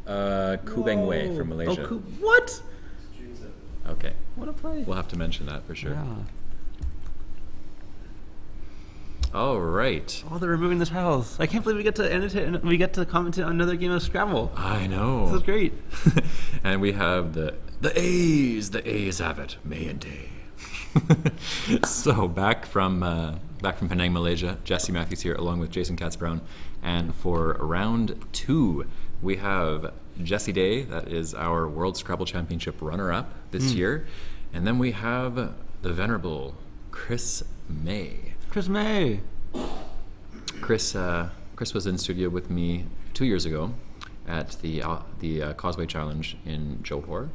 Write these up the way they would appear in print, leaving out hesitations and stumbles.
Kubeng Wei from Malaysia. What? Okay. What a play. We'll have to mention that for sure. Yeah. All right. Oh, they're removing the tiles. I can't believe we get to annotate. We get to commentate on another game of Scrabble. I know. This is great. And we have the A's. The A's have it. May and Day. So back from Penang, Malaysia. Jesse Matthews here, along with Jason Katz-Brown. And for round 2, we have Jesse Day. That is our World Scrabble Championship runner-up this year. And then we have the venerable Chris May. Chris May. Chris was in studio with me 2 years ago at the Causeway Challenge in Johor,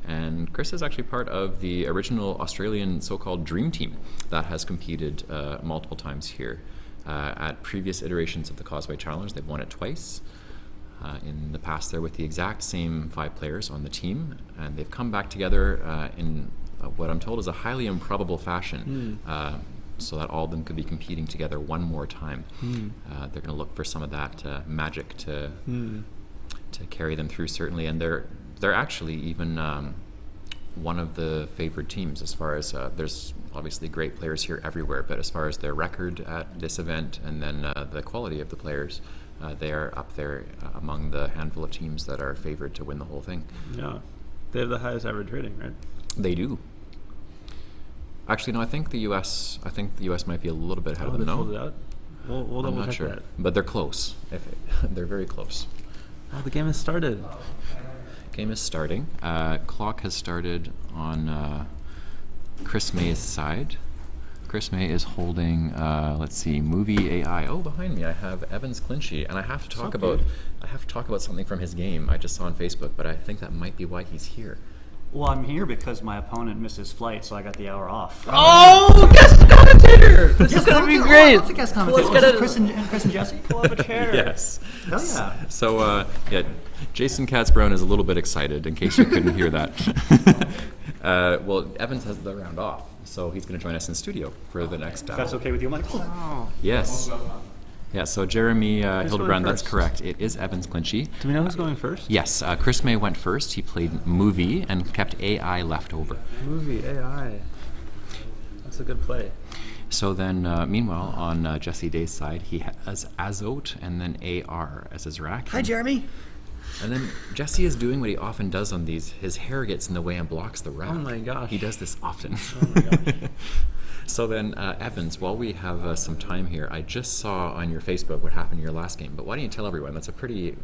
and Chris is actually part of the original Australian so-called Dream Team that has competed multiple times here. At previous iterations of the Causeway Challenge, they've won it twice. In the past, they're with the exact same 5 players on the team, and they've come back together in what I'm told is a highly improbable fashion. So that all of them could be competing together one more time. They're going to look for some of that magic to carry them through, certainly. And they're actually even one of the favored teams as far as there's obviously great players here everywhere, but as far as their record at this event and then the quality of the players, they are up there among the handful of teams that are favored to win the whole thing. Yeah, they have the highest average rating, right? They do. Actually, no. I think the U.S. might be a little bit ahead of them. No, Hold it out. We'll I'm double not check sure, that. but they're close. They're very close. Oh, the game has started. Game is starting. Clock has started on Chris May's side. Chris May is holding, let's see, movie AI. Oh, behind me I have Evans Clinchy, and I have to talk about something from his game I just saw on Facebook, but I think that might be why he's here. Well, I'm here because my opponent missed his flight, so I got the hour off. Oh, guest commentator! This is gonna be great. What's the guest commentator? Let's get Chris and Jesse? Pull up a chair. Yes. Oh yeah. So, yeah, Jason Katz-Brown is a little bit excited, in case you couldn't hear that. Well, Evans has the round off, so he's going to join us in studio for the next hour. That's okay with you, Mike? Oh. Yes. Yeah, so Jeremy Hildebrand, that's first? correct. It is Evans Clinchy. Do we know who's going first? Yes, Chris May went first. He played movie and kept AI left over. Movie AI. That's a good play. So then, meanwhile, on Jesse Day's side, he has Azot and then AR as his rack. Hi, Jeremy. And then Jesse is doing what he often does on these. His hair gets in the way and blocks the rack. Oh my gosh. He does this often. Oh my gosh. So then, Evans, while we have some time here, I just saw on your Facebook what happened in your last game, but why don't you tell everyone? That's a pretty,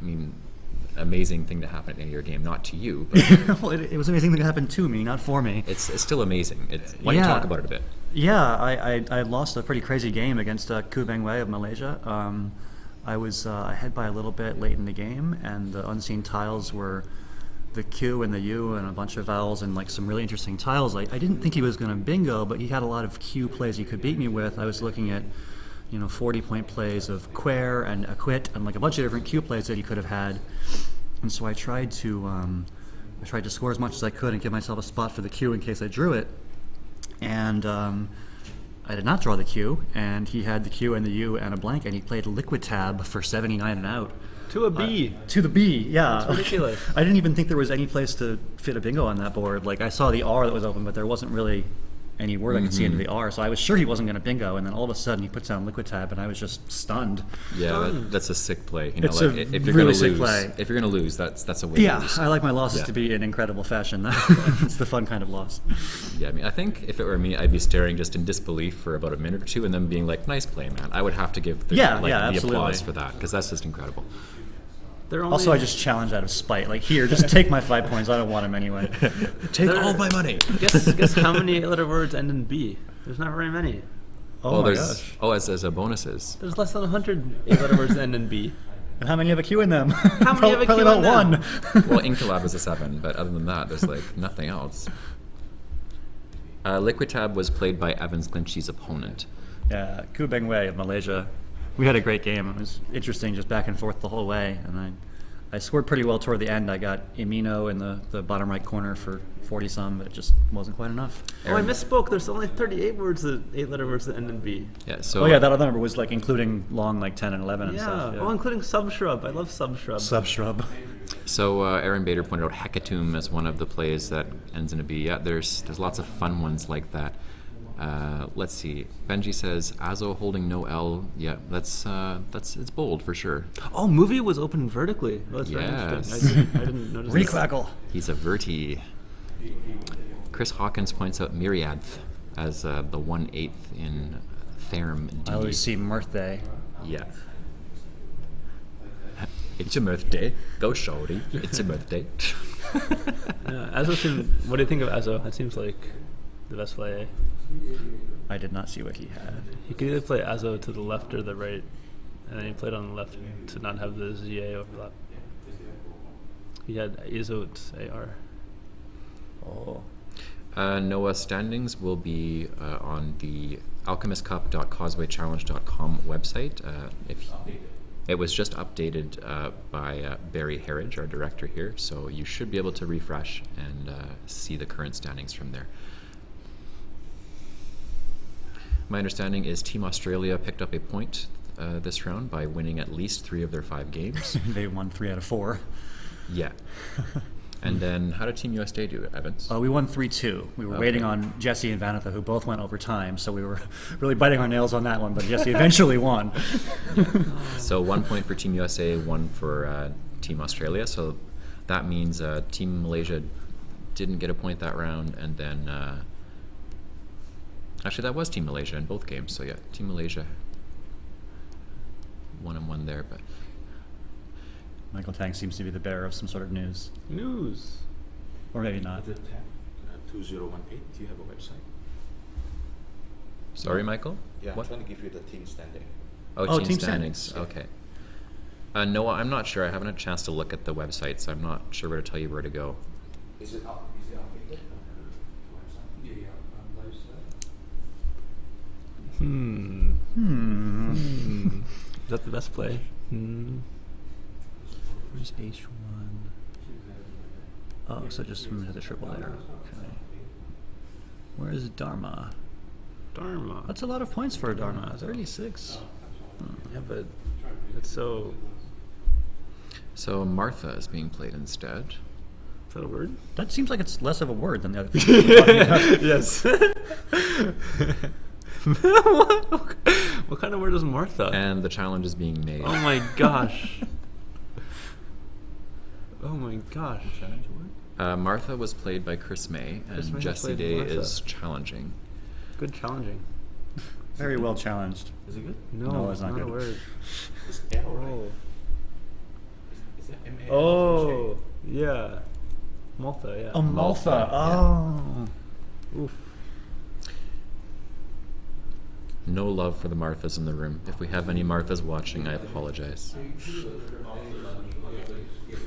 amazing thing to happen in your game, not to you, but Well, it was an amazing thing that happened to me, not for me. it's still amazing. Why don't you talk about it a bit? Yeah, I lost a pretty crazy game against Kubeng Wei of Malaysia. I was ahead by a little bit late in the game, and the unseen tiles were the Q and the U and a bunch of vowels and like some really interesting tiles. I didn't think he was going to bingo, but he had a lot of Q plays he could beat me with. I was looking at 40-point plays of Quare and Acquit and like a bunch of different Q plays that he could have had. And so I tried to score as much as I could and give myself a spot for the Q in case I drew it. And I did not draw the Q, and he had the Q and the U and a blank, and he played Liquid Tab for 79 and out. To a B. To the B, yeah. That's ridiculous. I didn't even think there was any place to fit a bingo on that board. Like, I saw the R that was open, but there wasn't really any word I could see into the R, so I was sure he wasn't going to bingo, and then all of a sudden he puts down Liquid Tab, and I was just stunned. Yeah, that's a sick play. It's like, a if you're really gonna sick lose, play. If you're going to lose, that's a way to Yeah, lose. I like my losses Yeah. to be in incredible fashion. It's the fun kind of loss. Yeah, I think if it were me, I'd be staring just in disbelief for about a minute or two and then being like, nice play, man. I would have to give the absolutely. applause for that, because that's just incredible. Also, I just challenged out of spite. Like, here, just take my 5 points. I don't want them anyway. Take all of my money. Guess how many 8-letter words end in B? There's not very many. Oh my gosh. Oh, as a bonuses. There's less than 100 8-letter words that end in B. And how many have a Q in them? How many have a Probably Q about in them? one. Well, Incolab is a 7, but other than that, there's like nothing else. Liquid Tab was played by Evans Clinchy's opponent. Yeah, Kubeng Wei of Malaysia. We had a great game. It was interesting, just back and forth the whole way. And I scored pretty well toward the end. I got Emino in the bottom right corner for 40-some, but it just wasn't quite enough. Oh, I misspoke. There's only 38 words, 8-letter words that end in B. Yeah. So. Oh yeah, that other number was like including long, like 10 and 11 and Yeah. stuff. Yeah. Oh, including subshrub. I love subshrub. Subshrub. So Aaron Bader pointed out Hecatomb as one of the plays that ends in a B. Yeah, there's lots of fun ones like that. Let's see. Benji says Azo holding no L. Yeah, that's it's bold for sure. Oh, movie was open vertically. Oh, that's very interesting. I didn't notice. Requackle. He's a verti. Chris Hawkins points out Myriadth as the 1/8 in Therm D. I always see Mirthday. Yeah. It's your birthday. Go shorty. It's your birthday. Azo seemed, what do you think of Azo? That seems like the best play. I did not see what he had. He could either play Azo to the left or the right, and then he played on the left to not have the ZA overlap. He had Azo AR. Oh. Noah's standings will be on the alchemistcup.causewaychallenge.com website. It was just updated by Barry Harridge, our director here, so you should be able to refresh and see the current standings from there. My understanding is Team Australia picked up a point this round by winning at least 3 of their 5 games. They won 3 out of 4. Yeah. And then how did Team USA do, Evans? We won 3-2. We were waiting on Jesse and Vanitha, who both went overtime, so we were really biting our nails on that one, but Jesse eventually won. So 1 point for Team USA, 1 for Team Australia. So that means Team Malaysia didn't get a point that round, and then actually that was Team Malaysia in both games. So yeah, Team Malaysia 1-1 there, but Michael Tang seems to be the bearer of some sort of news. News. Or maybe not. 2018, do you have a website? Sorry, Michael? Yeah, What? I'm trying to give you the team standing. Oh, team standings. standings. Okay. Noah, I'm not sure. I haven't had a chance to look at the website, so I'm not sure where to tell you where to go. Is it updated? Is that the best play? Where's H1? Oh, so just from the triple there. Okay. Where's Dharma? Dharma. That's a lot of points for a Dharma. 36. Yeah, but it's so... So Martha is being played instead. Is that a word? That seems like it's less of a word than the other. Yes. What kind of word is Martha? And the challenge is being made. Oh my gosh. Oh my gosh. Martha was played by Chris May, Chris and May Jesse played Day Martha. is challenging. Good challenging. Very well challenged. Is it good? No, it's not a good. word. It's L, right? Oh. Is that M-A-L-T-H-A? Oh, yeah. Malta, yeah. Oh, Maltha. Maltha, Oh. Oof. No love for the Marthas in the room. If we have any Marthas watching, I apologize.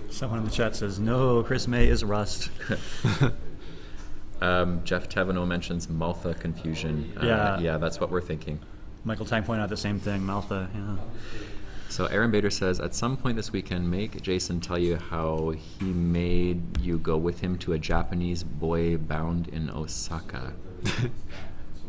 Someone in the chat says, no, Chris May is rust. Jeff Tavano mentions Maltha confusion. Yeah, that's what we're thinking. Michael Tang pointed out the same thing, Maltha, yeah. So Aaron Bader says, at some point this weekend, make Jason tell you how he made you go with him to a Japanese boy bound in Osaka.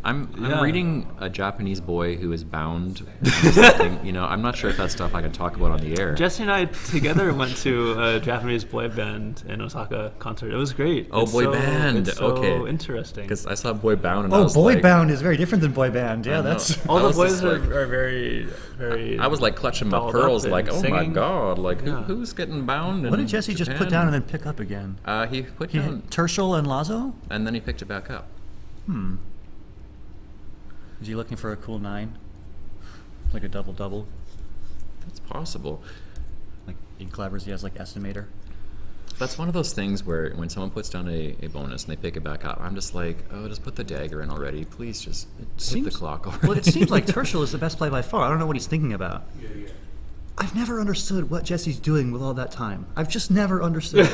I'm reading a Japanese boy who is bound. I'm not sure if that's stuff I can talk about on the air. Jesse and I together went to a Japanese boy band in Osaka concert. It was great. Oh, boy band. It's so Okay. interesting. Because I saw Boy Bound and I Oh, was boy like, bound is very different than boy band. Yeah, I know. that's... All I the was boys just are like- very, very... I was like clutching my dolled pearls up like, and oh singing. my God, like Yeah. who's getting bound in What did Jesse just put Japan? down and then pick up again? He put He down, had Tertial and Lazo? and then he picked it back up. Is he looking for a cool 9? Like a double-double? That's possible. Like in Clevers, he has like estimator. That's one of those things where when someone puts down a bonus and they pick it back up, I'm just like, oh, just put the dagger in already. Please just hit the clock already. Well, it seems like Tertial is the best play by far. I don't know what he's thinking about. I've never understood what Jesse's doing with all that time. I've just never understood.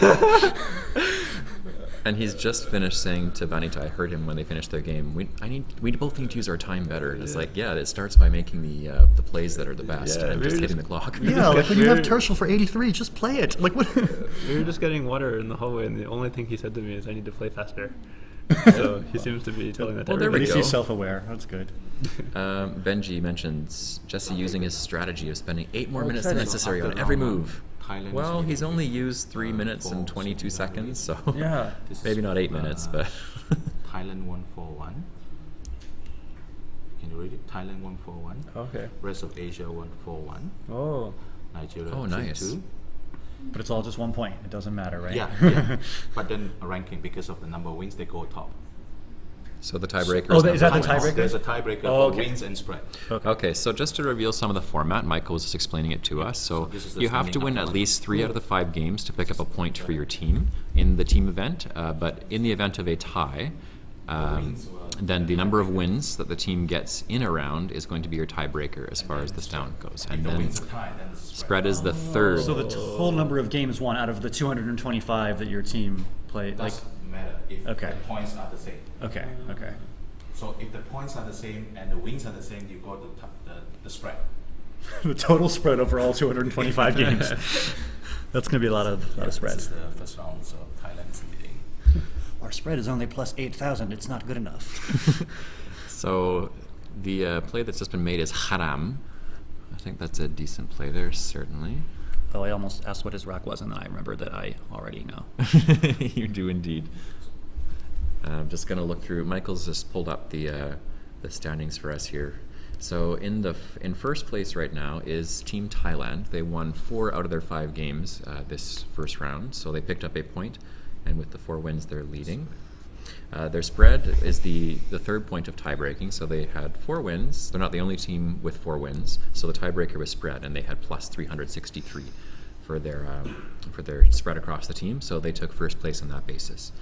And he's just finished saying to Vanita, I heard him when they finished their game, we both need to use our time better. And it's like, yeah, it starts by making the plays that are the best Yeah, and we're just hitting just- the clock. Yeah, like when you have Weird. Tertial for 83, just play it. Like what? We were just getting water in the hallway, and the only thing he said to me is, I need to play faster. So he seems to be telling that to Well, there At we everybody. least go. he's self-aware. That's good. Benji mentions Jesse using his strategy of spending 8 more minutes try than to necessary off on the every wrong one. move. Thailand. Well, is he's leading only with, used 3 minutes and 22 seconds, so Yeah. This is, maybe not 8 minutes, but Thailand 141. Can you read it? Thailand 141. Okay. Rest of Asia 141. Oh. Nigeria Oh, nice. 32. But it's all just 1 point. It doesn't matter, right? Yeah, yeah. But then ranking because of the number of wins, they go top. so the tiebreaker. Oh, is that the Tiebreaker? tiebreaker? There's a tiebreaker Oh, for okay. wins and spread. Okay, so just to reveal some of the format, Michael was just explaining it to us. So this is the you have to standing win up at one. least 3 out of the 5 games to pick up a point for your team in the team event. But in the event of a tie, then the number of wins that the team gets in a round is going to be your tiebreaker as far as this down goes. And The then wins are tied, then the spread is the third. So the total number of games won out of the 225 that your team played, like, doesn't matter if Okay. the points are the same. okay. So if the points are the same and the wins are the same, you go to the spread. The total spread over all 225 games. That's going to be a lot of This is spreads. the first round, so Thailand is leading. Our spread is only plus 8,000. It's not good enough. So the play that's just been made is haram. I think that's a decent play there, certainly. Oh, I almost asked what his rack was, and then I remembered that I already know. You do indeed. I'm just going to look through. Michael's just pulled up the standings for us here. So in first place right now is Team Thailand. They won 4 out of their 5 games this first round, so they picked up a point, and with the 4 wins, they're leading. Their spread is the third point of tiebreaking, so they had 4 wins. They're not the only team with 4 wins, so the tiebreaker was spread, and they had plus 363 for their spread across the team, so they took first place on that basis.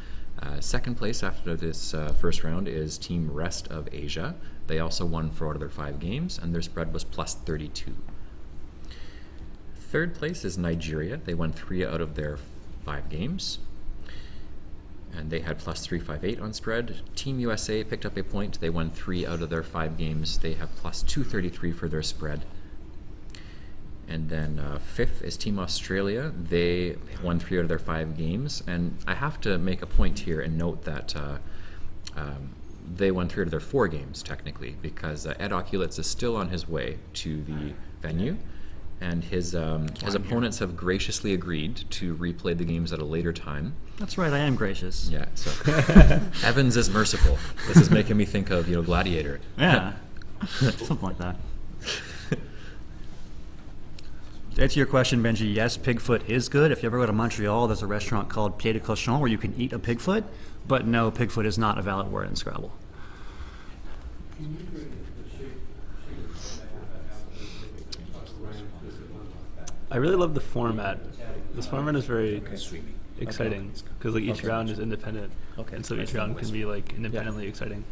Second place after this first round is Team Rest of Asia. They also won 4 out of their 5 games, and their spread was plus 32. Third place is Nigeria. They won 3 out of their 5 games, and they had plus 358 on spread. Team USA picked up a point. They won 3 out of their 5 games. They have plus 233 for their spread. And then fifth is Team Australia. They won 3 out of their 5 games. And I have to make a point here and note that they won 3 out of their 4 games, technically, because Ed Oculitz is still on his way to the venue. And his opponents have graciously agreed to replay the games at a later time. That's right, I am gracious. Yeah, so Evans is merciful. This is making me think of, Gladiator. Yeah. Something like that. To answer your question, Benji, yes, Pigfoot is good. If you ever go to Montreal, there's a restaurant called Pied de Cochon where you can eat a pigfoot. But no, Pigfoot is not a valid word in Scrabble. I really love the format. This format is very exciting because like each round is independent, and so each round can be like independently exciting.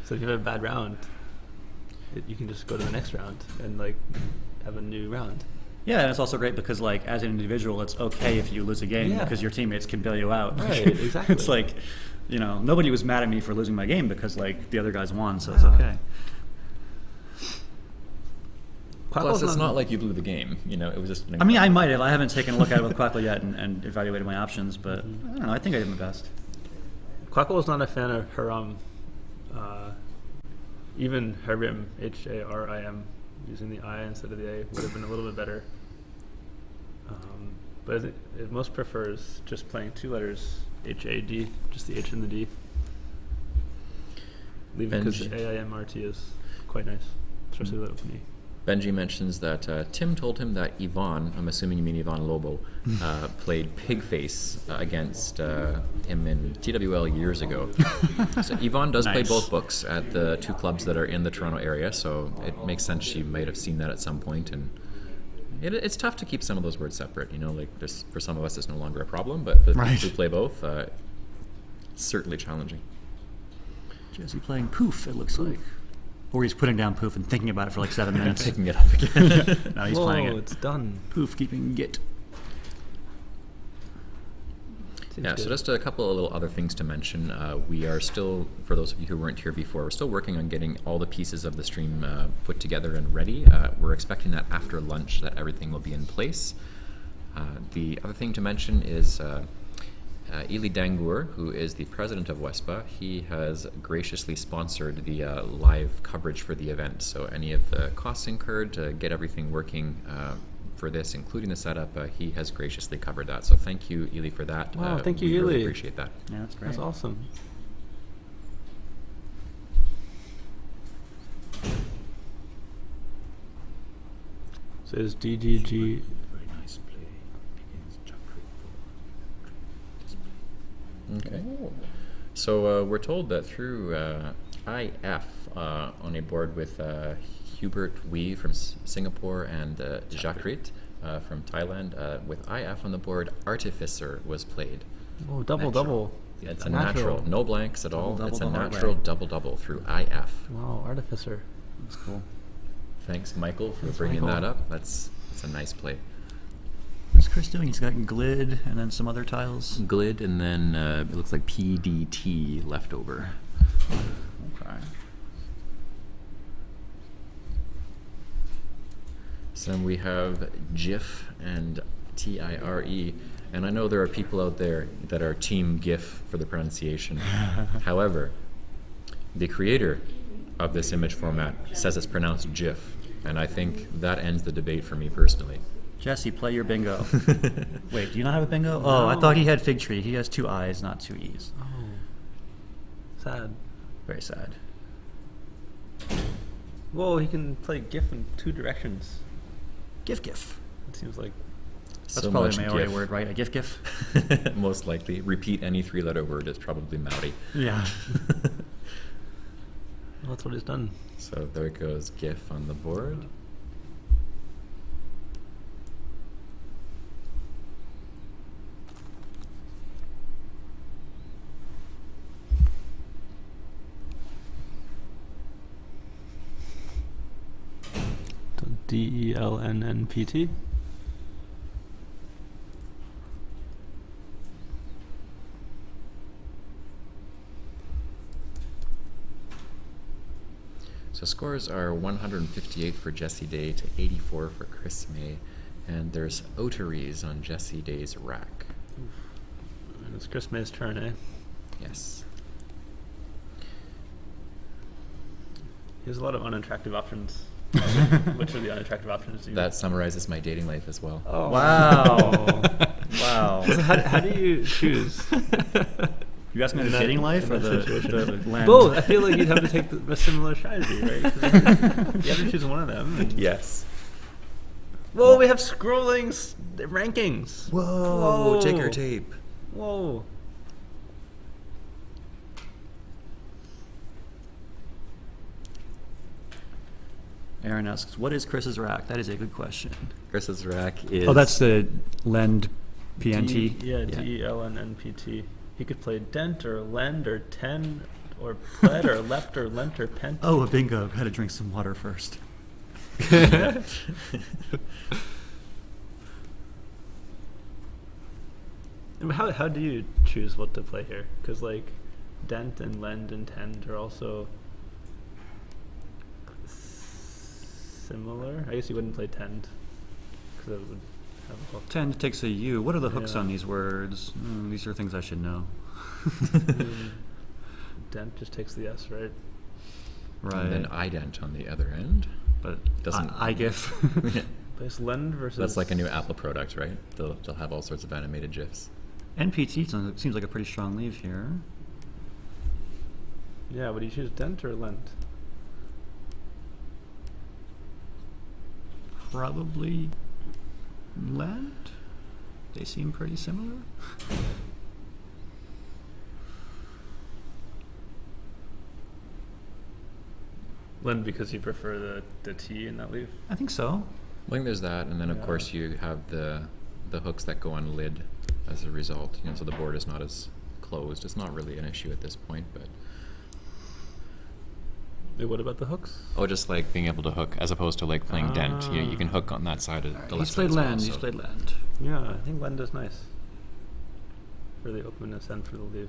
So if you have a bad round, you can just go to the next round and like have a new round. Yeah, and it's also great because, like, as an individual, it's okay if you lose a game because your teammates can bail you out. Right, exactly. It's like, nobody was mad at me for losing my game because, like, the other guys won, so it's okay. Plus, it's not like you blew the game. It was just. I mean, I might have. I haven't taken a look at it with Quackle yet and evaluated my options, but I don't know. I think I did my best. Quackle is not a fan of Haram. Even Harim, Harim, using the I instead of the A would have been a little bit better. But it most prefers just playing 2 letters, H-A-D, just the H and the D. Leaving because the A-I-M-R-T is quite nice, especially with me. Benji mentions that Tim told him that Yvonne, I'm assuming you mean Yvonne Lobo, played Pigface against him in TWL years ago. So Yvonne does play both books at the 2 clubs that are in the Toronto area, so it makes sense she might have seen that at some point. And it's tough to keep some of those words separate, for some of us it's no longer a problem, but for people who play both, it's certainly challenging. Jesse playing Poof, it looks like. Or he's putting down Poof and thinking about it for like 7 minutes. Picking it up again. Now he's playing it. It's done. Poof keeping Git. Yeah, so just a couple of little other things to mention. We are still, for those of you who weren't here before, we're still working on getting all the pieces of the stream put together and ready. We're expecting that after lunch that everything will be in place. The other thing to mention is Eli Dangur, who is the president of WESPA, he has graciously sponsored the live coverage for the event. So any of the costs incurred to get everything working for this, including the setup, he has graciously covered that. So thank you, Ely, for that. Wow, thank you, we really Ely. appreciate that. Yeah, that's great. That's awesome. Says DGG. Very nice play. Begins jack three, 4. Okay. So we're told that through IF on a board with Hubert Wee from Singapore and Jacquerit from Thailand, with IF on the board, Artificer was played. Oh, double. It's a natural. No blanks at all. Double, It's a the hard natural way. double through IF. Wow, Artificer. That's cool. Thanks, Michael, for Thanks, bringing Michael. that up. That's a nice play. What's Chris doing? He's got glid and then some other tiles. Glid, and then it looks like PDT left over. Okay. So we have GIF and TIRE, and I know there are people out there that are team GIF for the pronunciation. However, the creator of this image format says it's pronounced GIF, and I think that ends the debate for me personally. Jesse, play your bingo. Wait, do you not have a bingo? Oh, I thought he had Fig Tree. He has 2 I's, not 2 E's. Oh. Sad. Very sad. Whoa, he can play GIF in 2 directions. Gif. It seems like That's So probably much a Maori GIF. word, right? A gif. Most likely. Repeat any 3-letter word is probably Maori. Yeah. well, that's what he's done. So there goes GIF on the board. So DELNNPT. So scores are 158 for Jesse Day to 84 for Chris May, and there's otaries on Jesse Day's rack. And it's Chris May's turn, eh? Yes. He has a lot of unattractive options. Which are the unattractive options? That summarizes my dating life as well. Oh. Wow. Wow. So how do you choose? You asking In about the that- dating life in or that the situation? land? Both. I feel like you'd have to take a similar strategy, right? 'Cause you have to choose one of them. and- Yes. Whoa, we have scrolling rankings. Whoa, Whoa. ticker tape. Whoa. Aaron asks, what is Chris's rack? That is a good question. Chris's rack is... Oh, that's the lend PNT? DELNNPT. He could play Dent or Lend or Ten or Pled or Lept or Lent or Pent. Oh, a bingo. Had to drink some water first. How do you choose what to play here? Because like Dent and Lend and Tend are also similar. I guess you wouldn't play Tend because it would have a hook. Tend takes a U. What are the hooks Yeah. on these words? These are things I should know. Dent just takes the S, right? Right. And then ident on the other end. but doesn't- I gif. Plays Lend versus. That's like a new Apple product, right? They'll have all sorts of animated GIFs. NPT seems like a pretty strong leave here. Yeah, would you choose Dent or Lend? Probably Lend. They seem pretty similar. Lend because you prefer the T in that leaf. I think so. I think there's that, and then of Yeah. course you have the hooks that go on lid as a result. You know, so the board is not as closed. It's not really an issue at this point, but Wait, what about the hooks? just like being able to hook as opposed to like playing dent. You can hook on that side of the left He's side played as well, Lend. He's so- played Lend. Yeah, I think Lend is nice for the openness and for the leaf.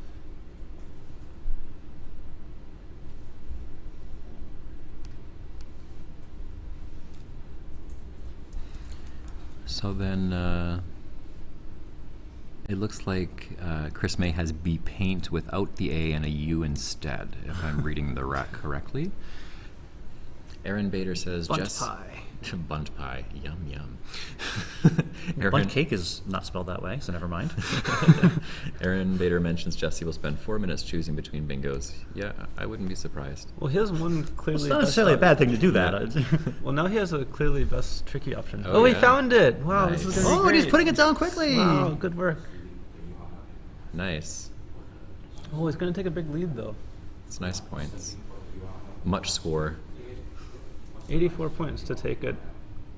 So then it looks like Chris May has B paint without the A and a U instead, if I'm reading the rack correctly. Aaron Bader says Bunch pie. Bunt pie. Yum, yum. Bundt cake is not spelled that way, so never mind. Aaron Bader mentions Jesse will spend 4 minutes choosing between bingos. Yeah, I wouldn't be surprised. Well, he has one clearly. It's not necessarily a bad thing to do that. Well, now he has a clearly best tricky option. Oh, He yeah. found it! Wow, this is Nice. gonna be Oh, great. and he's putting it down quickly. Wow, good work. Nice. Oh, he's gonna take a big lead though. It's nice points. Much score. 84 points to take a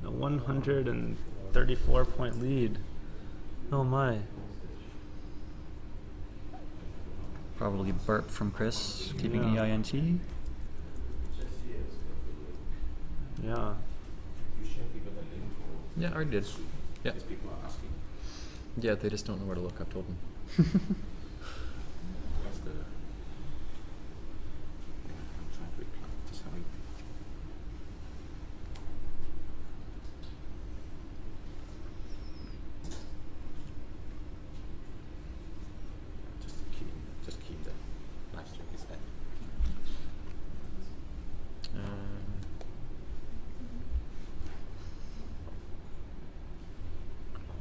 134 point lead. Oh my. Probably burp from Chris, keeping Yeah. EINT. Yeah. Yeah, I already did. Yeah. People are asking. Yeah, they just don't know where to look. I've told them. What's the? I'm trying to reply. Just having. Just keep the live stream is at.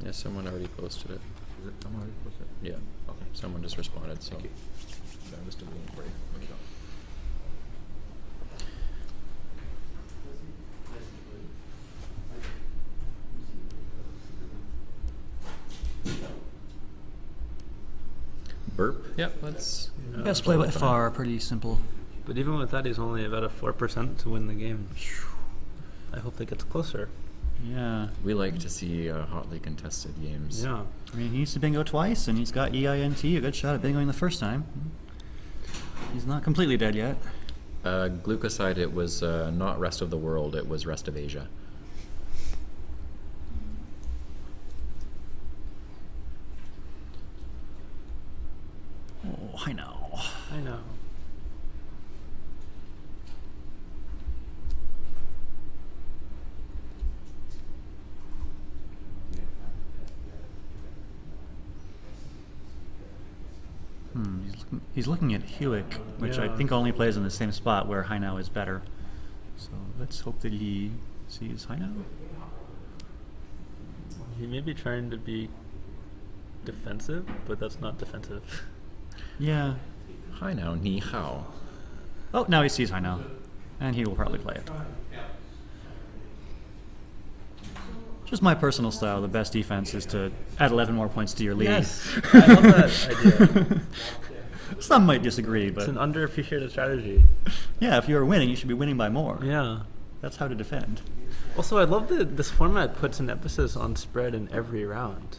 Yeah, someone already posted it. Is it someone already posted? Yeah. Okay. Someone just responded, so. Thank you. So I'm just doing it for you. There we go. Burp. Yeah, let's. Best play by far, pretty simple. But even with that, he's only about a 4% to win the game. I hope it gets closer. Yeah. We like to see hotly contested games. Yeah. I mean, he needs to bingo twice, and he's got EINT, a good shot at bingoing the first time. He's not completely dead yet. Glucoside, it was not rest of the world, it was rest of Asia. Oh, I know. I know. He's looking at Hewick, which I Yeah. think only plays in the same spot where Hainau is better. So let's hope that he sees Hainau. He may be trying to be defensive, but that's not defensive. Yeah. Hi now, ni hao. Oh, now he sees Hainau, and he will probably play it. Just my personal style, the best defense is to add 11 more points to your lead. Yes, I love that idea. Some might disagree, It's but an underappreciated strategy. yeah, if you're winning, you should be winning by more. Yeah. That's how to defend. Also, I love that this format puts an emphasis on spread in every round.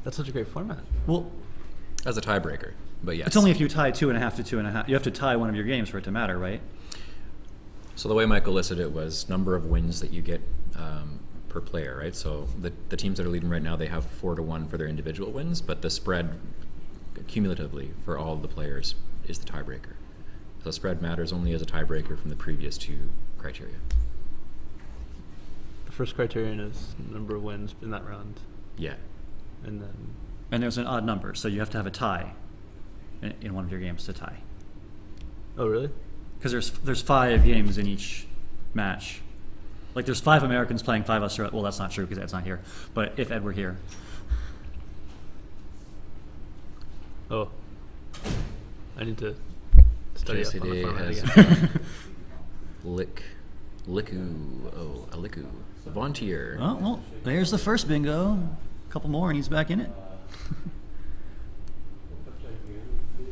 That's such a great format. Well, As a tiebreaker, but yes. it's only if you tie 2.5 to 2.5. You have to tie one of your games for it to matter, right? So the way Michael listed it was number of wins that you get per player, right? So the teams that are leading right now, they have 4-1 for their individual wins, but the spread cumulatively for all the players is the tiebreaker. So spread matters only as a tiebreaker from the previous two criteria. The first criterion is number of wins in that round, Yeah. and then And there's an odd number, so you have to have a tie in one of your games to tie. oh really? Because there's 5 games in each match. Like there's 5 Americans playing 5 Australians. Well, that's not true because Ed's not here. But if Ed were here, Oh, I need to study up on the JCD format has again. a Liku. Vontier. oh well, there's the first bingo. A couple more, and he's back in it.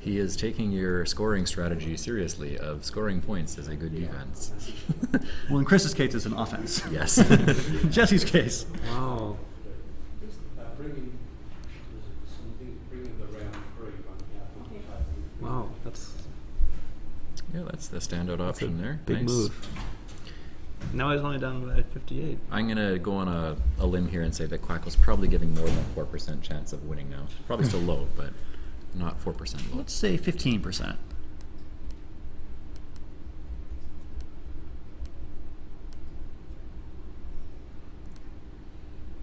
He is taking your scoring strategy seriously of scoring points as a good defense. Well, in Chris's case, it's an offense. Yes. Jesse's case. Wow. Wow, that's Yeah, that's the standout option there. big Nice. move. Now he's only down by 58. I'm going to go on a limb here and say that Quackle's probably giving more than 4% chance of winning now. Probably still low, but not 4% low. Let's say 15%.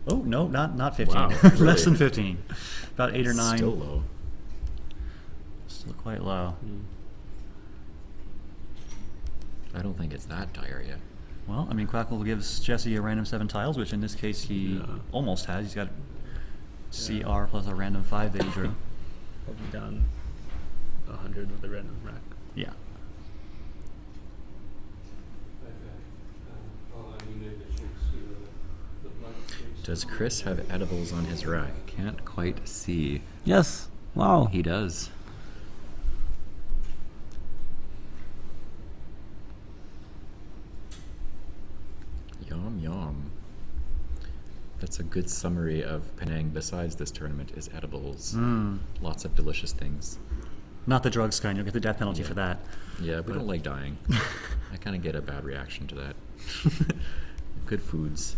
Oh no, not 15. Wow, Less really? than 15. About 8 or 9. Still low. Still quite low. I don't think it's that dire yet. Well, I mean, Quackle gives Jesse a random 7 tiles, which in this case he almost has. He's got CR plus a random 5 that he drew. I'll be down 100 with a random rack. Yeah. Does Chris have edibles on his rack? Can't quite see. Yes. Wow. He does. Yum, yum. That's a good summary of Penang besides this tournament is edibles. Lots of delicious things. Not the drugs kind. You'll get the death penalty for that. Yeah, we don't like dying. I kind of get a bad reaction to that. Good foods.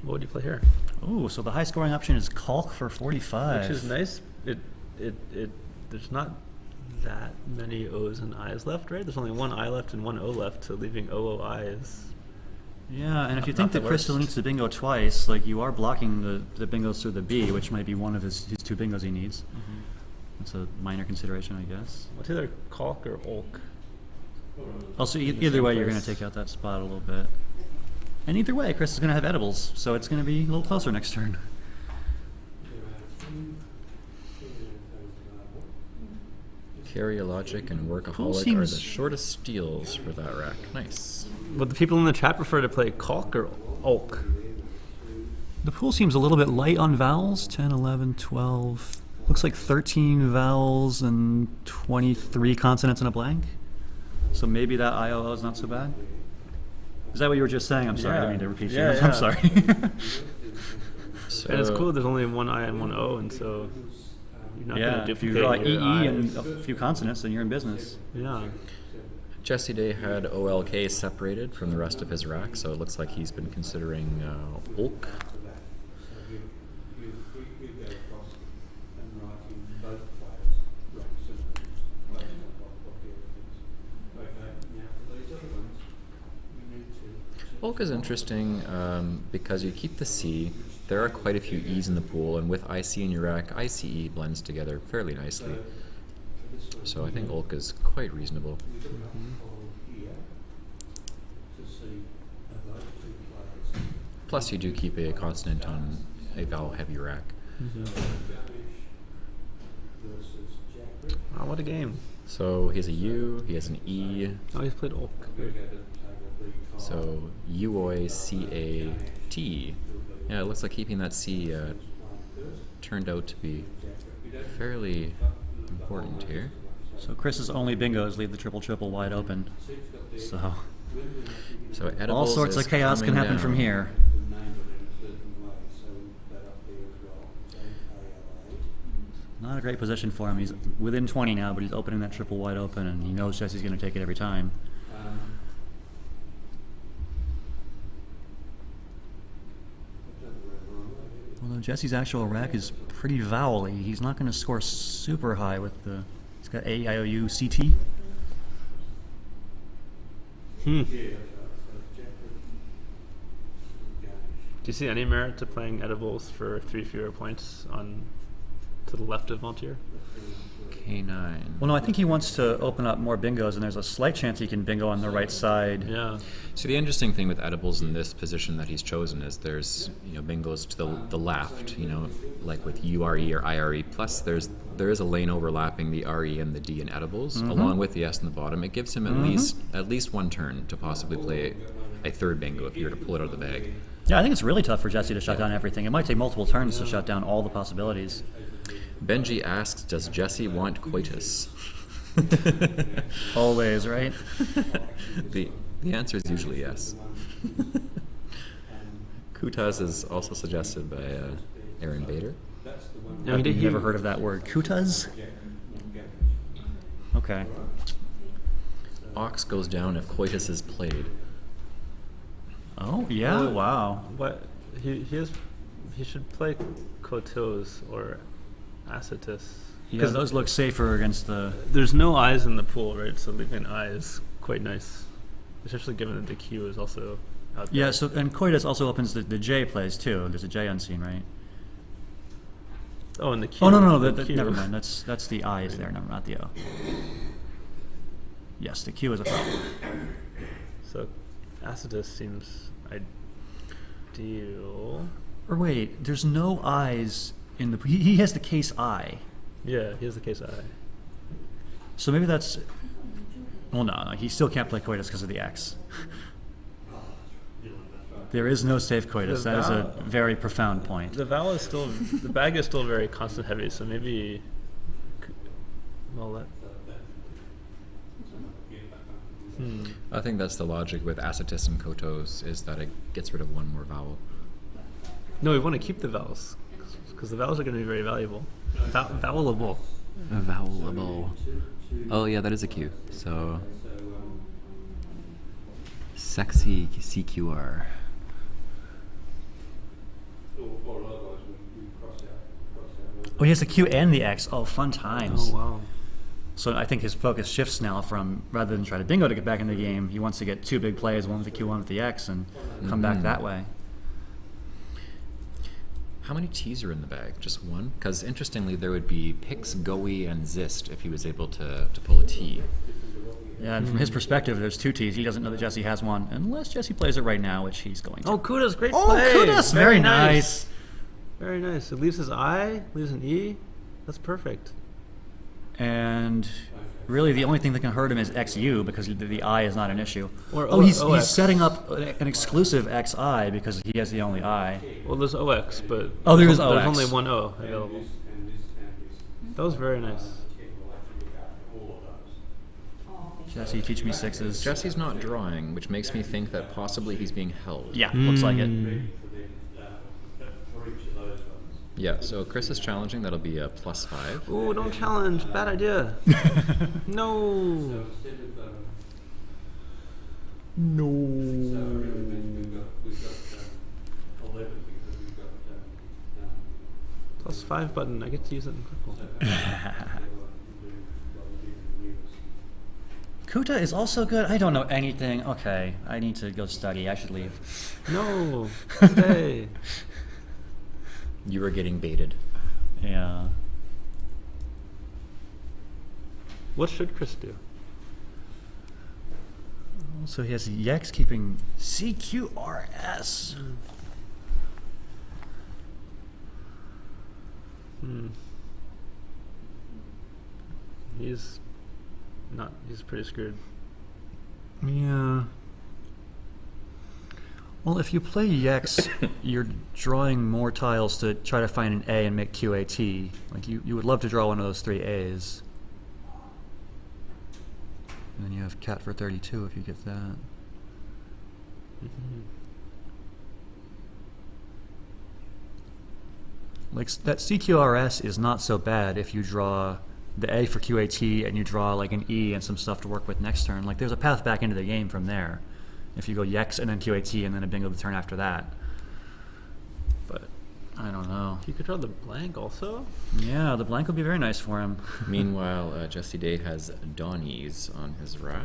What would you play here? Oh, so the high scoring option is Calc for 45. Which is nice. There's not that many O's and I's left, right? There's only one I left and one O left, so leaving OOI is... Yeah, and if you Not think the that Chris still needs to bingo twice, like you are blocking the bingos through the B, which might be one of his 2 bingos he needs. That's a minor consideration, I guess. What's either Calc or Olk? Also, the either same way, you're going place. to take out that spot a little bit. And either way, Chris is going to have edibles, so it's going to be a little closer next turn. Carriologic and Workaholic are seems- the shortest steals for that rack. Nice. Would the people in the chat prefer to play Calc or Olk? The pool seems a little bit light on vowels. 10, 11, 12. Looks like 13 vowels and 23 consonants and a blank. So maybe that IOO is not so bad. Is that what you were just saying? I'm sorry, I didn't mean to repeat you. Yeah, I'm yeah. sorry. So, And it's cool, there's only one I and one O, and so you're not Yeah, going to if you duplicate draw EE your and I's. a few consonants, then you're in business. Yeah. Jesse Day had OLK separated from the rest of his rack, so it looks like he's been considering Olk. Olk is interesting because you keep the C. There are quite a few E's in the pool, and with IC in your rack, ICE blends together fairly nicely. So I think Olk is quite reasonable. Plus, you do keep a consonant on a vowel-heavy rack. Wow, what a game. So he has a U, he has an E, Oh, he's played Olk. so UOI-CAT. Yeah, it looks like keeping that C turned out to be fairly important here. So Chris's only bingos leave the triple wide open. So So all edibles sorts is of chaos can coming happen from down. here. Not a great position for him. He's within 20 now, but he's opening that triple wide open, and he knows Jesse's going to take it every time. Although Jesse's actual rack is pretty vowel-y, he's not going to score super high with the... He's got A, I, O, U, C, T. Do you see any merit to playing edibles for 3 fewer points on to the left of Montier? K9. Well, no, I think he wants to open up more bingos, and there's a slight chance he can bingo on the right side. Yeah. So the interesting thing with edibles in this position that he's chosen is there's bingos to the left, like with URE or IRE. Plus there is a lane overlapping the RE and the D in edibles, along with the S in the bottom. It gives him at least one turn to possibly play a third bingo if you were to pull it out of the bag. Yeah, I think it's really tough for Jesse to shut down everything. It might take multiple turns to shut down all the possibilities. Benji asks, does Jesse want coitus? Always, right? The answer is usually yes. Kutas is also suggested by Aaron Bader. I've never heard of that word. Kutas? Okay. Ox goes down if coitus is played. Oh, yeah, wow. What he should play Kotos or Acetus. Because those look safer against the... There's no eyes in the pool, right? So leaving an eye is quite nice, especially given that the Q is also out there. Yeah, so and coitus also opens the J plays too. There's a J unseen, right? Oh, and the Q. Oh no, the Q. never mind. That's the I is there, never not the O. Yes, the Q is a problem. So, Acitus seems ideal. Or wait, there's no I's in the. He has the case I. Yeah, he has the case I. So maybe that's. Well, no, he still can't play coitus because of the X. There is no safe coitus. That is a very profound point. The vowel is still, the bag is still very constant heavy, so maybe, well, I think that's the logic with acetus and kotos, is that it gets rid of one more vowel. no, we want to keep the vowels, because the vowels are going to be very valuable. Vowelable. Vowelable. Oh yeah, that is a Q. So sexy CQR. Oh, he has the Q and the X. Oh, fun times. Oh, wow. So I think his focus shifts now from, rather than try to bingo to get back in the game, he wants to get two big plays, one with the Q, one with the X, and come back that way. How many T's are in the bag? Just one? Because interestingly, there would be Pix, Goey, and Zist if he was able to pull a T. Yeah, and from his perspective, there's two T's. He doesn't know that Jesse has one, unless Jesse plays it right now, which he's going to. Oh, Kudos, great Oh, play. Kudos, very nice. Very nice. It leaves his I, leaves an E. That's perfect. And really, the only thing that can hurt him is XU, because the I is not an issue. Or he's OX. setting up an exclusive XI because he has the only I. Well, there's OX, but Oh, there is there's OX. only one O available. That was very nice. Jesse, teach me sixes. Jesse's not drawing, which makes me think that possibly he's being held. Yeah, looks like it. Yeah, so Chris is challenging. That'll be a +5. Ooh, don't challenge. Bad idea. No. +5 button. I get to use it in purple. Kuta is also good. I don't know anything. Okay, I need to go study. I should leave. No. Stay. You were getting baited. Yeah. What should Chris do? So he has Yex keeping CQRS. He's pretty screwed. Yeah. Well, if you play Yex, you're drawing more tiles to try to find an A and make QAT. Like, you would love to draw one of those three A's. And then you have Cat for 32 if you get that. Like, that CQRS is not so bad if you draw the A for QAT and you draw like an E and some stuff to work with next turn. Like, there's a path back into the game from there. If you go Yex and then QAT and then a bingo the turn after that. But I don't know. You could draw the blank also? Yeah, the blank would be very nice for him. Meanwhile, Jesse Day has Donnies on his rack.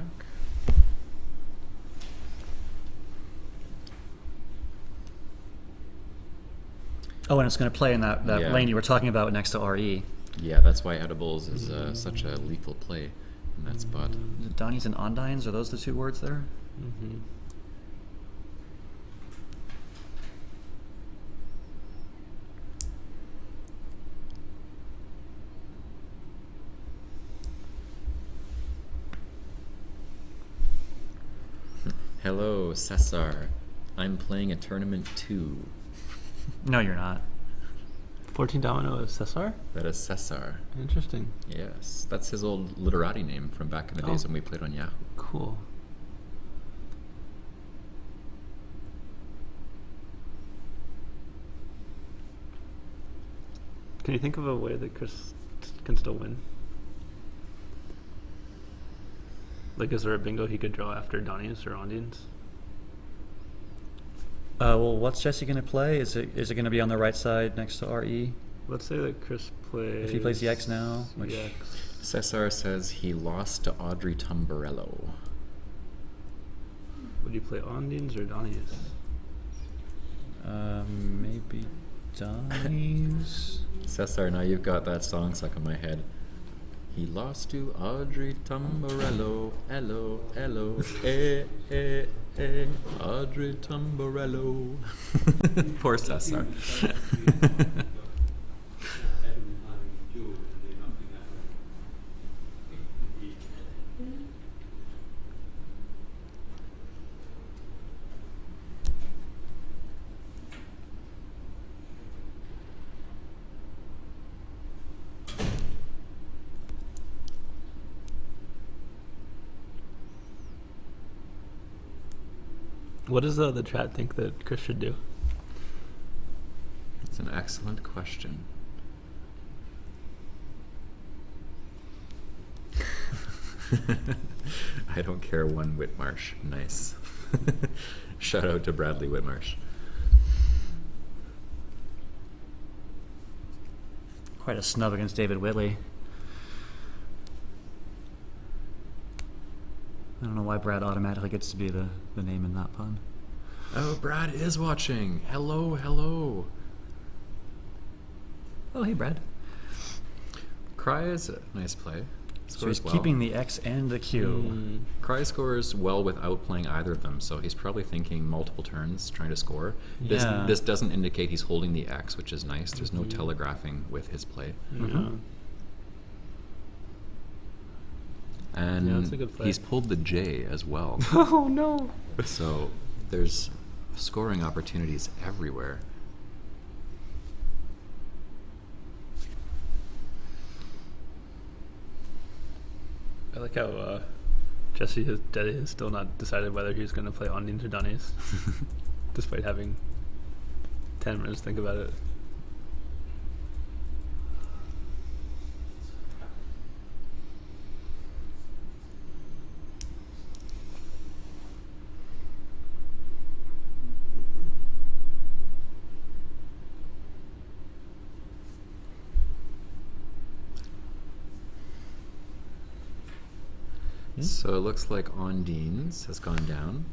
Oh, and it's going to play in that Yeah. lane you were talking about next to RE. Yeah, that's why Edibles is such a lethal play in that spot. Is it Donnies and Ondines? Are those the two words there? Mm-hmm. Hello, Cesar. I'm playing a tournament too. No, you're not. 14 domino of Cesar? That is Cesar. Interesting. Yes, that's his old literati name from back in the days when we played on Yahoo. Cool. Can you think of a way that Chris can still win? Like, is there a bingo he could draw after Donnies or Ondines? Well, what's Jesse going to play? Is it going to be on the right side next to RE? Let's say that Chris plays... If he plays the X now, which... the X. Cesar says he lost to Audrey Tombarello. Would you play Ondines or Donnies? Maybe Johnny's. Cesar, now you've got that song stuck in my head. He lost to Audrey Tamborello, hello, hello, Audrey Tamborello. Poor Cesar. What does the chat think that Chris should do? It's an excellent question. I don't care one Whitmarsh. Nice. Shout out to Bradley Whitmarsh. Quite a snub against David Whitley. I don't know why Brad automatically gets to be the name in that pun. Oh, Brad is watching. Hello, hello. Oh, hey, Brad. Cry is a nice play. So he's Scores well. keeping the X and the Q. Cry scores well without playing either of them, so he's probably thinking multiple turns, trying to score. Yeah. This doesn't indicate he's holding the X, which is nice. There's no telegraphing with his play. Yeah. And Yeah, that's a good play. he's pulled the J as well. Oh no! So there's scoring opportunities everywhere. I like how Jesse has still not decided whether he's going to play Ondines or Donnies, despite having 10 minutes to think about it. So it looks like Ondines has gone down.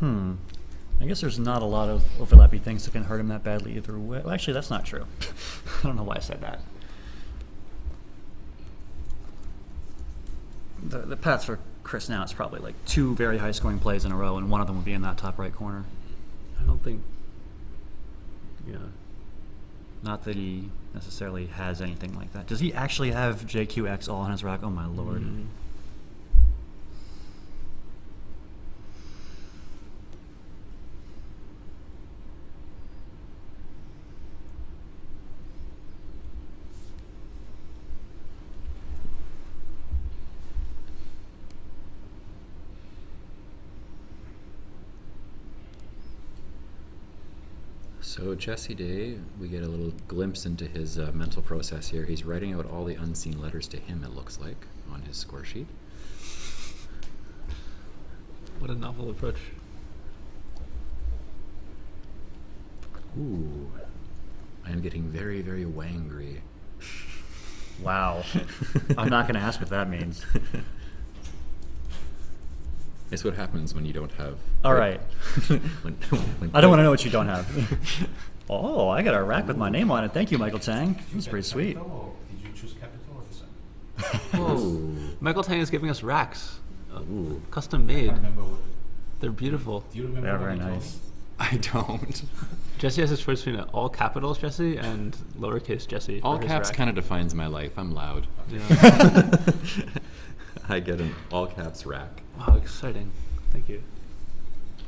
I guess there's not a lot of overlapping things that can hurt him that badly either way. Well, actually, that's not true. I don't know why I said that. The path for Chris now is probably like 2 very high scoring plays in a row, and one of them would be in that top right corner. I don't think. Yeah. Not that he necessarily has anything like that. Does he actually have JQX all on his rack? Oh my lord. Mm-hmm. So Jesse Day, we get a little glimpse into his mental process here. He's writing out all the unseen letters to him, it looks like, on his score sheet. What a novel approach. Ooh, I am getting very, very wangry. Wow. I'm not going to ask what that means. It's what happens when you don't have... All right. when I don't want to know what you don't have. Oh, I got a rack with my name on it. Thank you, Michael Tang. That's pretty sweet. Capital, or did you choose capital officer? Whoa. Michael Tang is giving us racks, Ooh. custom made. I remember what, They're beautiful. do you remember They're what very you told nice. me? I don't. Jesse has his choice between all capitals Jesse and lowercase Jesse. All for his caps rack. kind of defines my life. I'm loud. Yeah. I get an all caps rack. Wow, exciting. Thank you.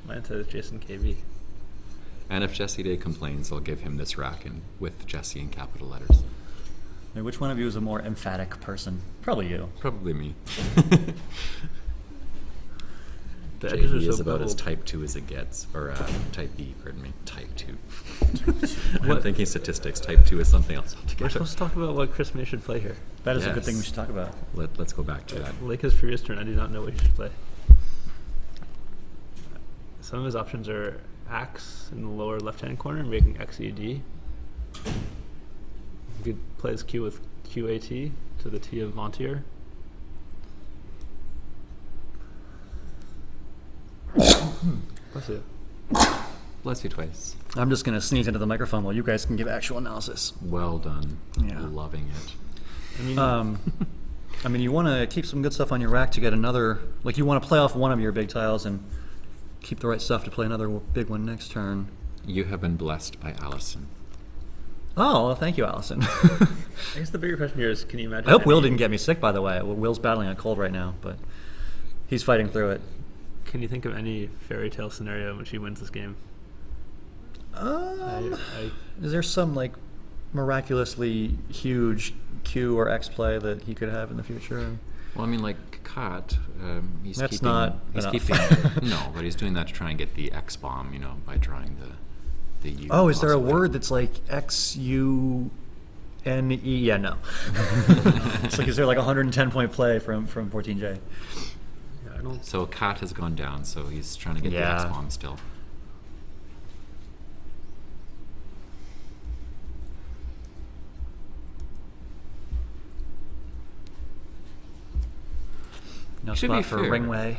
Mine says Jason KB. And if Jesse Day complains, I'll give him this rack with Jesse in capital letters. Now, which one of you is a more emphatic person? Probably you. Probably me. The edges are JB so is about as beveled. type 2 as it gets. Or type B, pardon me. Type 2. I'm What? thinking statistics. Type 2 is something else We're altogether. supposed to talk about what Chris May should play here. That is a good Yes. thing we should talk about. Let's go back to that. Like his previous turn, I do not know what he should play. Some of his options are axe in the lower left-hand corner, making XED. He could play his Q with QAT to the T of Montier. Bless you. Bless you twice. I'm just going to sneeze into the microphone while you guys can give actual analysis. Well done. Yeah. Loving it. I mean, you want to keep some good stuff on your rack to get another, like you want to play off one of your big tiles and keep the right stuff to play another big one next turn. You have been blessed by Allison. Oh, well, thank you, Allison. I guess the bigger question here is, can you imagine? I hope Will didn't get me sick, by the way. Will's battling a cold right now, but he's fighting through it. Can you think of any fairy tale scenario in which he wins this game? Is there some like miraculously huge Q or X play that he could have in the future? Well, I mean, like Kat, he's That's keeping. not He's enough. keeping. No, but he's doing that to try and get the X bomb, you know, by drawing the U. Oh, is there a possibly. word that's like XUNE? Yeah, no. It's like, is there like a 110-point play from 14J? Yeah, I don't. So Kat has gone down, so he's trying to get the Yeah. X bomb still. No To be spot for fair. Ringway.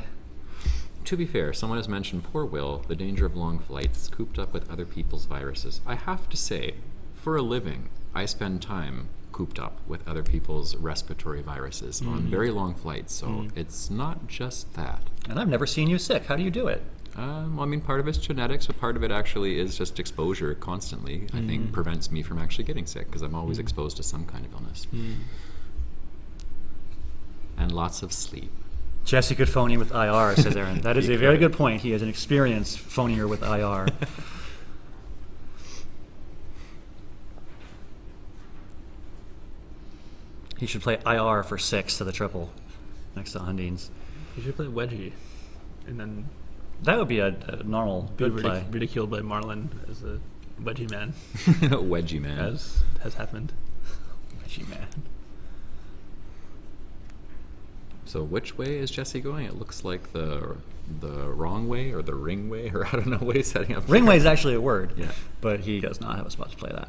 To be fair, someone has mentioned poor Will, the danger of long flights, cooped up with other people's viruses. I have to say, for a living, I spend time cooped up with other people's respiratory viruses on very long flights, so it's not just that. And I've never seen you sick. How do you do it? Well, I mean, part of it's genetics, but part of it actually is just exposure constantly, I think, prevents me from actually getting sick, because I'm always exposed to some kind of illness. And lots of sleep. Jesse could phone you with IR, says Aaron. That is a very good point. He is an experienced phonier with IR. He should play IR for 6 to the triple next to Undines. You should play Wedgie, and then That would be a normal be good play. ridiculed by Marlon as a Wedgie man, Wedgie man. as has happened. Wedgie man. So which way is Jesse going? It looks like the wrong way, or the ring way, or I don't know what he's setting up. Ringway is actually a word, Yeah. but he does not have a spot to play that.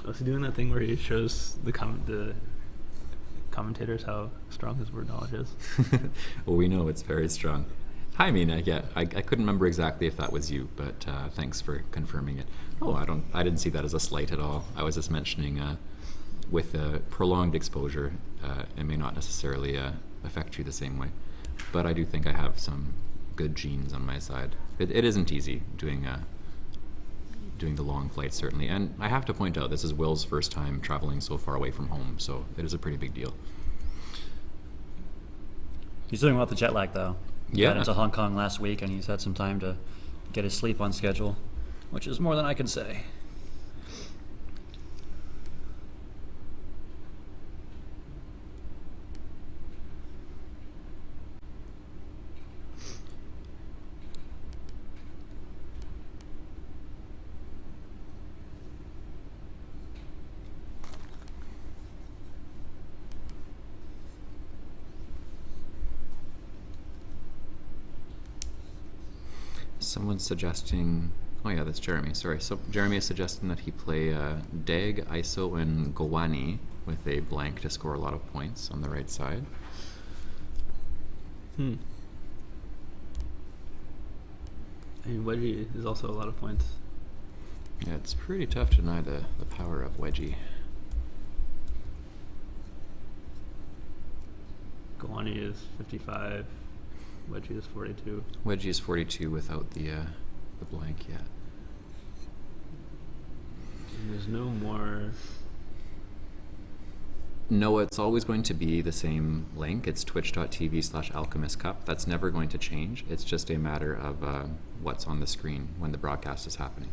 Was he doing that thing where he shows the commentators how strong his word knowledge is? Well, we know it's very strong. Hi, Mina. Yeah, I couldn't remember exactly if that was you, but thanks for confirming it. Oh, I didn't see that as a slight at all. I was just mentioning with prolonged exposure, it may not necessarily affect you the same way, but I do think I have some good genes on my side. It isn't easy doing the long flights, certainly, and I have to point out this is Will's first time traveling so far away from home, so it is a pretty big deal. He's doing well with the jet lag, though. He Yeah. got into Hong Kong last week, and he's had some time to get his sleep on schedule, which is more than I can say. Someone's suggesting, oh yeah, that's Jeremy, sorry. So Jeremy is suggesting that he play Dag, ISO, and Gowani with a blank to score a lot of points on the right side. I mean, Wedgie is also a lot of points. Yeah, it's pretty tough to deny the power of Wedgie. Gowani is 55. Wedgie is 42. Wedgie is 42 without the blank yet. And there's no more. No, it's always going to be the same link. It's twitch.tv/Alchemist Cup. That's never going to change. It's just a matter of what's on the screen when the broadcast is happening.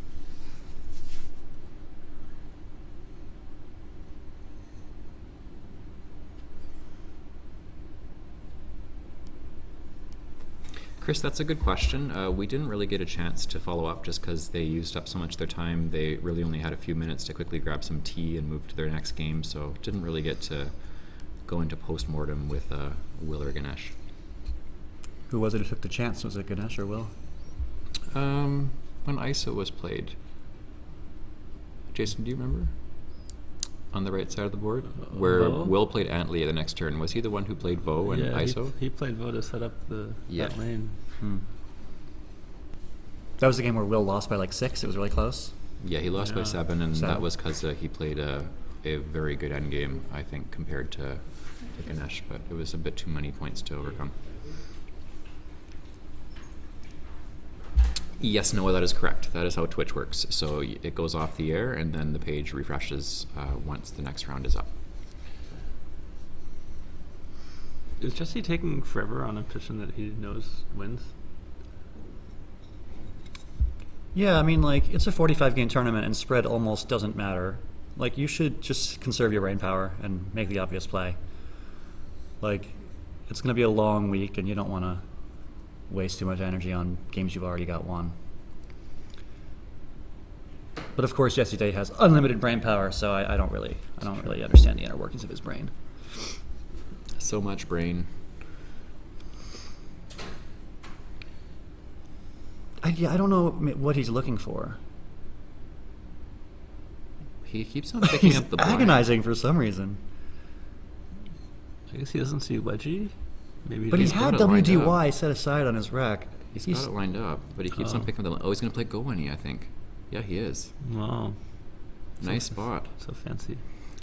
Chris, that's a good question. We didn't really get a chance to follow up just because they used up so much of their time. They really only had a few minutes to quickly grab some tea and move to their next game, so didn't really get to go into post-mortem with Will or Ganesh. Who was it who took the chance? Was it Ganesh or Will? When ISO was played. Jason, do you remember? On the right side of the board? Where Vo? Will played Antlia the next turn. Was he the one who played Vo and Yeah, ISO? he played Vo to set up Yeah. that lane. That was the game where Will lost by like 6. It was really close. Yeah, he lost by 7, and 7. that was because he played a very good endgame, I think, compared to Ganesh, but it was a bit too many points to overcome. Yes, Noah, that is correct. That is how Twitch works. So it goes off the air, and then the page refreshes once the next round is up. Is Jesse taking forever on a position that he knows wins? Yeah, I mean, like, it's a 45-game tournament, and spread almost doesn't matter. Like, you should just conserve your brain power and make the obvious play. Like, it's going to be a long week, and you don't want to waste too much energy on games you've already got won. But of course, Jesse Day has unlimited brain power, so I don't really understand the inner workings of his brain. So much brain. I don't know what he's looking for. He keeps on picking He's up the blind. agonizing for some reason. I guess he doesn't see wedgie. Maybe But he doesn't. had got it lined WDY set aside on his rack. He's got it lined up, but he keeps on picking up the... Oh, he's going to play Gowenny, I think. Yeah, he is. Wow, Nice spot. so fancy.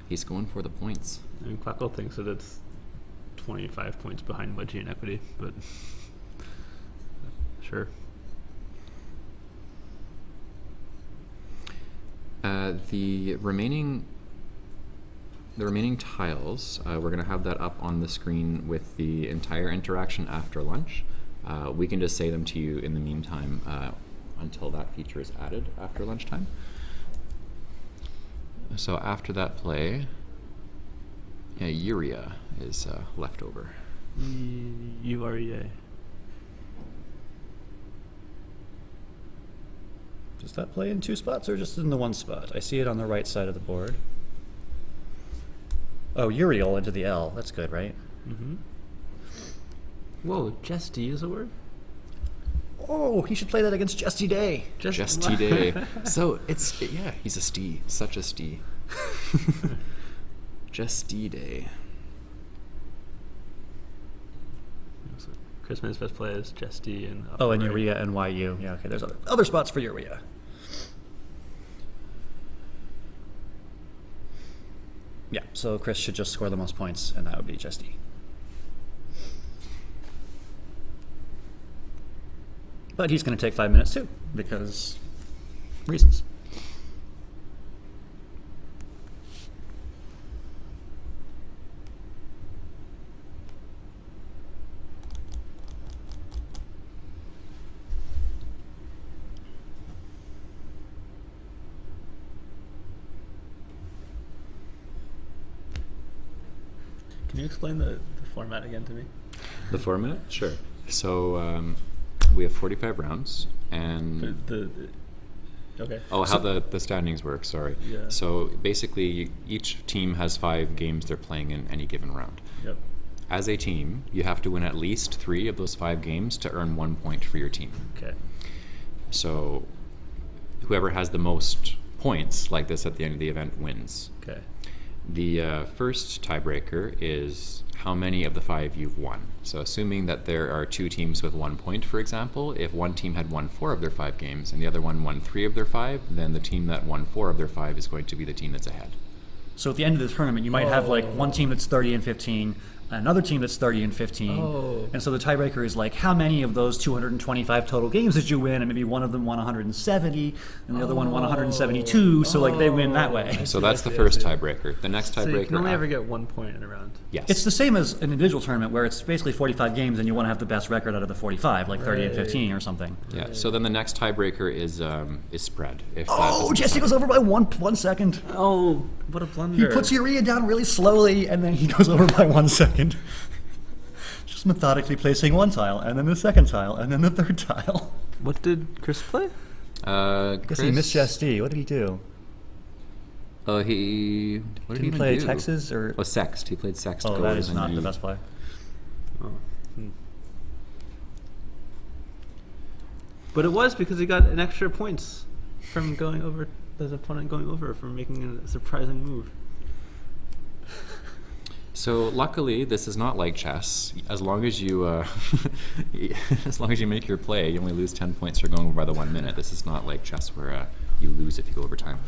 He's going for the points. I mean, Quackle thinks that it's 25 points behind wedgie and equity, but sure. The remaining tiles, we're going to have that up on the screen with the entire interaction after lunch. We can just say them to you in the meantime until that feature is added after lunchtime. So after that play, Urea is left over. UREA. Does that play in 2 spots or just in the 1 spot? I see it on the right side of the board. Oh, Uriel into the L. That's good, right? Mm-hmm. Whoa, Jesty is a word? Oh, he should play that against Justy Day. Justy Day. So he's a stee. Such a stee. Justy Day. Christmas best play is Jesty and Oh, and Urea and YU. Yeah, okay. There's other spots for Urea. Yeah, so Chris should just score the most points, and that would be Justy. But he's going to take 5 minutes too, because reasons. Can you explain the format again to me? The format? Sure. So we have 45 rounds, and... Okay. Oh, how the standings work, sorry. Yeah. So basically, each team has 5 games they're playing in any given round. Yep. As a team, you have to win at least 3 of those 5 games to earn 1 point for your team. Okay. So whoever has the most points like this at the end of the event wins. Okay. The first tiebreaker is how many of the 5 you've won. So assuming that there are 2 teams with 1 point, for example, if one team had won 4 of their 5 games and the other one won 3 of their 5, then the team that won 4 of their 5 is going to be the team that's ahead. So at the end of the tournament, you might have like one team that's 30 and 15, another team that's 30 and 15. Oh. And so the tiebreaker is like, how many of those 225 total games did you win? And maybe one of them won 170, and the other one won 172. So like they win that way. So that's the first tiebreaker. The next tiebreaker... So you can only ever get 1 point in a round. Yes. It's the same as an individual tournament where it's basically 45 games and you want to have the best record out of the 45, like 30 and 15 or something. Yeah. So then the next tiebreaker is spread. If that Oh, doesn't Jesse happen. goes over by 1 second. Oh, what a blunder. He puts Urea down really slowly, and then he goes over by 1 second. Just methodically placing one tile, and then the second tile, and then the third tile. What did Chris play? I guess he missed Justy. What did he do? What did Did he even play do? Texas or? Oh, Sext. He played Sext. Oh, that is not the best play. Oh. But it was because he got an extra points from going over, his opponent going over, from making a surprising move. So luckily, this is not like chess. As long as you, as long as you make your play, you only lose 10 points for going over by the 1 minute. This is not like chess where you lose if you go over time.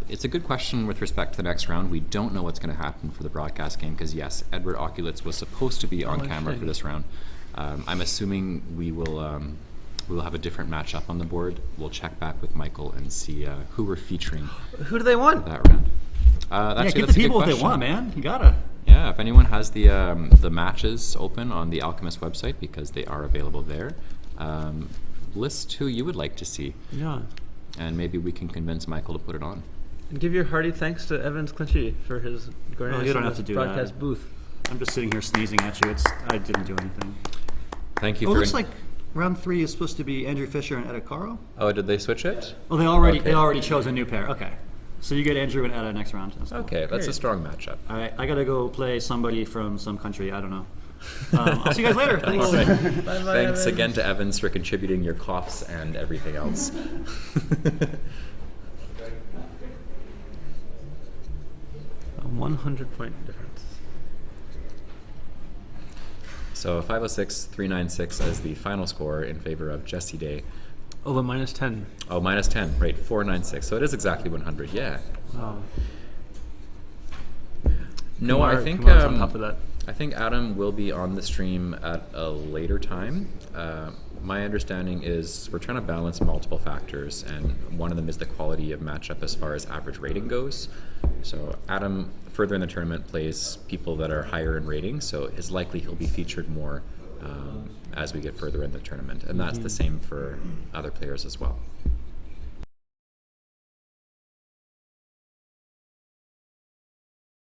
It's a good question with respect to the next round. We don't know what's going to happen for the broadcast game because yes, Edward Oculitz was supposed to be on camera for this round. I'm assuming we will have a different matchup on the board. We'll check back with Michael and see who we're featuring. Who do they want? That round. Get the people what they want, man. You gotta. Yeah, if anyone has the matches open on the Alchemist website, because they are available there, list who you would like to see. Yeah. And maybe we can convince Michael to put it on. And give your hearty thanks to Evans Clinchy for his you don't have to do broadcast that. booth. I'm just sitting here sneezing at you. I didn't do anything. Thank you Oh, for... looks like round 3 is supposed to be Andrew Fisher and Etta Caro. Oh, did they switch it? Well, they already chose a new pair. Okay. So you get Andrew and Etta next round. That's cool. Okay, that's a strong matchup. All right, I gotta go play somebody from some country. I don't know. I'll see you guys later. Thanks. All right. Bye-bye, Thanks Evans. again to Evans for contributing your coughs and everything else. A 100-point difference. So 506, 396 as the final score in favor of Jesse Day. Oh, but minus 10. Oh, minus 10, right, 496. So it is exactly 100, yeah. Wow. No, Kumar- I think Kumar's on top of that. I think Adam will be on the stream at a later time. My understanding is we're trying to balance multiple factors, and one of them is the quality of matchup as far as average rating goes. So Adam, further in the tournament, plays people that are higher in rating, so it's likely he'll be featured more as we get further in the tournament, and that's the same for other players as well.